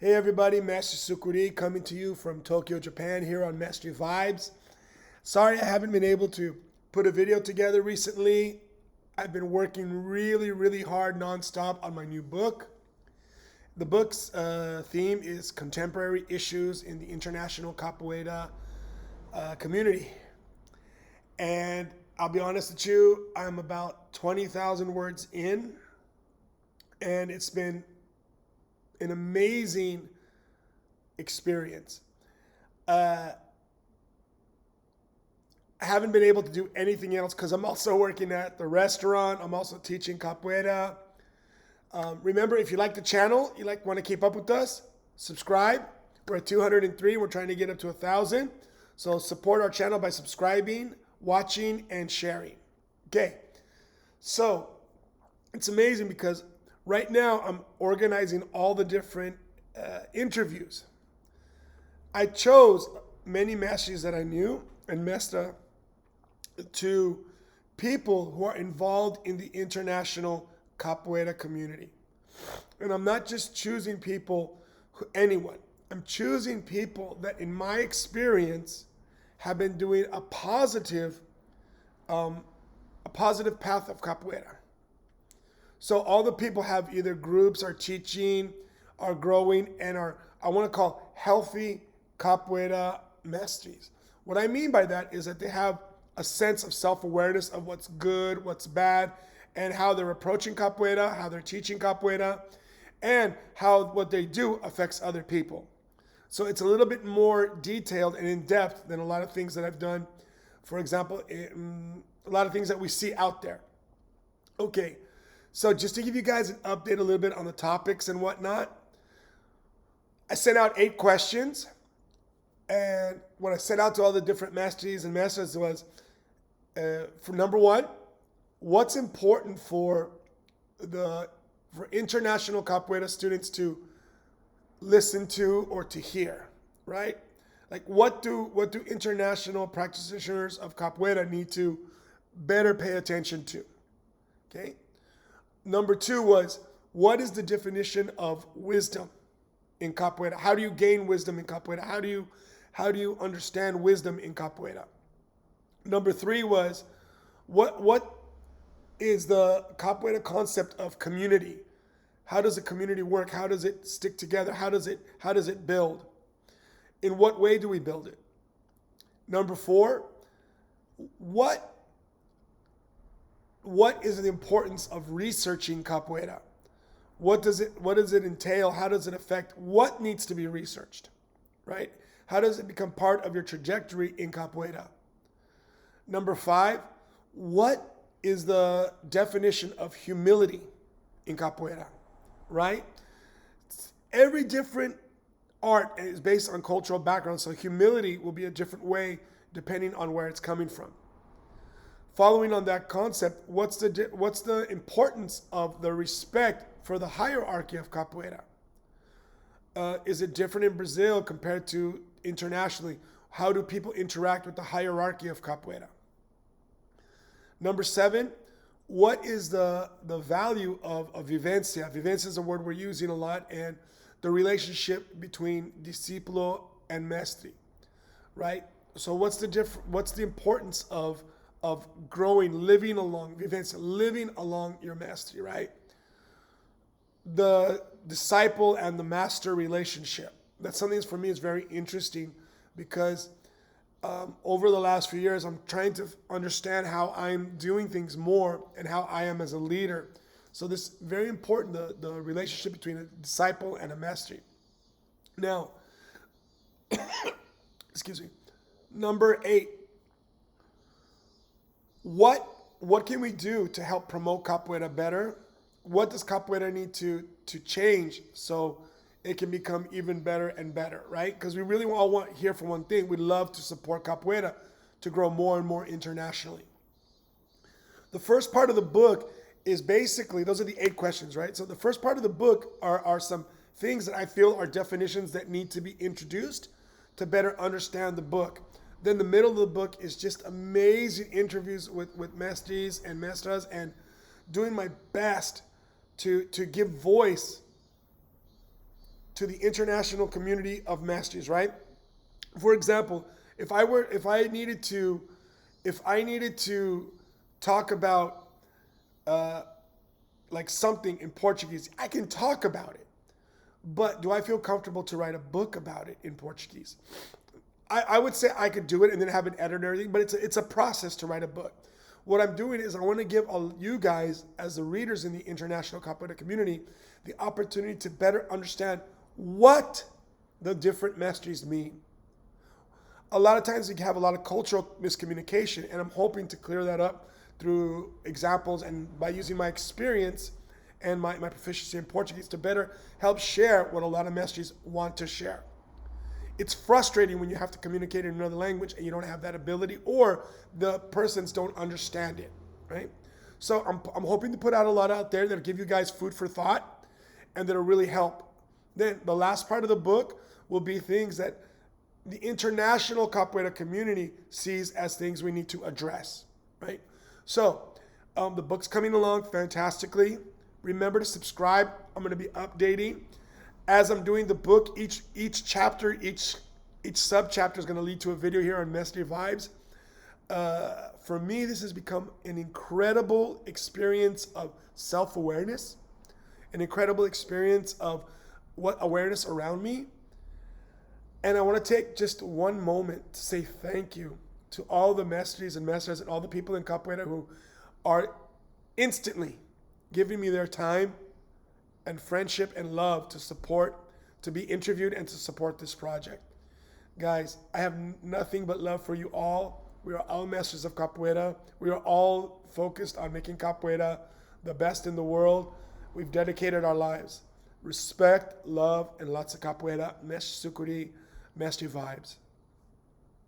Hey everybody, Master Sukuri coming to you from Tokyo, Japan here on Mestre Vibes. Sorry I haven't been able to put a video together recently. I've been working really hard nonstop on my new book. The book's theme is contemporary issues in the international capoeira community. And I'll be honest with you, I'm about 20,000 words in, and it's been an amazing experience. I haven't been able to do anything else because I'm also working at the restaurant. I'm also teaching capoeira. Remember, if you like the channel, want to keep up with us, subscribe. We're at 203. We're trying to get up to 1,000. So support our channel by subscribing, watching, and sharing. Okay. So it's amazing because right now I'm organizing all the different interviews. I chose many mestres that I knew and Mestre to people who are involved in the international capoeira community. And I'm not just choosing anyone. I'm choosing people that in my experience have been doing a positive path of capoeira. So all the people have either groups, are teaching, are growing, and are, I want to call, healthy capoeira mestres. What I mean by that is that they have a sense of self-awareness of what's good, what's bad, and how they're approaching capoeira, how they're teaching capoeira, and how what they do affects other people. So it's a little bit more detailed and in-depth than a lot of things that I've done. For example, a lot of things that we see out there. Okay. So just to give you guys an update a little bit on the topics and whatnot, I sent out 8 questions. And what I sent out to all the different mestres and masters was, for number 1, what's important for international capoeira students to listen to or to hear, right? Like what do international practitioners of capoeira need to better pay attention to? Okay. Number 2 was, what is the definition of wisdom in capoeira? How do you gain wisdom in capoeira? How do you understand wisdom in capoeira? Number 3 was, what is the capoeira concept of community? How does a community work? How does it stick together? How does it build? In what way do we build it? Number 4, what is the importance of researching capoeira? What does it entail? How does it affect? What needs to be researched, right? How does it become part of your trajectory in capoeira? Number 5, what is the definition of humility in capoeira, right? Every different art is based on cultural background, so humility will be a different way depending on where it's coming from. Following on that concept, what's the importance of the respect for the hierarchy of capoeira? Is it different in Brazil compared to internationally? How do people interact with the hierarchy of capoeira? Number 7, what is the value of vivencia? Vivencia is a word we're using a lot, and the relationship between discípulo and mestre, right? So what's the importance of growing, living along your mestre, right? The disciple and the master relationship. That's something that for me is very interesting because over the last few years, I'm trying to understand how I'm doing things more and how I am as a leader. So this is very important, the relationship between a disciple and a mestre. Now, excuse me. Number 8, what can we do to help promote capoeira better? What does capoeira need to change so it can become even better and better, right? Because we really all want here for one thing. We'd love to support capoeira to grow more and more internationally. The first part of the book is basically, those are the 8 questions, right? So the first part of the book are some things that I feel are definitions that need to be introduced to better understand the book. Then the middle of the book is just amazing interviews with mestres and mestras and doing my best to give voice to the international community of masters, right? For example, if I needed to talk about like something in Portuguese, I can talk about it. But do I feel comfortable to write a book about it in Portuguese? I would say I could do it and then have an editor and everything, but it's a process to write a book. What I'm doing is I want to give all you guys, as the readers in the international Capoeira community, the opportunity to better understand what the different mestres mean. A lot of times we have a lot of cultural miscommunication, and I'm hoping to clear that up through examples and by using my experience and my proficiency in Portuguese to better help share what a lot of mestres want to share. It's frustrating when you have to communicate in another language and you don't have that ability, or the persons don't understand it, right? So I'm hoping to put out a lot out there that'll give you guys food for thought and that'll really help. Then the last part of the book will be things that the international Capoeira community sees as things we need to address, right? So the book's coming along fantastically. Remember to subscribe. I'm going to be updating. As I'm doing the book, each chapter, each sub-chapter is going to lead to a video here on Mestre Vibes. For me, this has become an incredible experience of self-awareness, an incredible experience of what awareness around me. And I want to take just one moment to say thank you to all the mestres and mestras and all the people in Capoeira who are instantly giving me their time and friendship and love to support, to be interviewed and to support this project. Guys, I have nothing but love for you all. We are all masters of Capoeira. We are all focused on making Capoeira the best in the world. We've dedicated our lives. Respect, love, and lots of Capoeira. Mestre Sucuri, Mestre Vibes.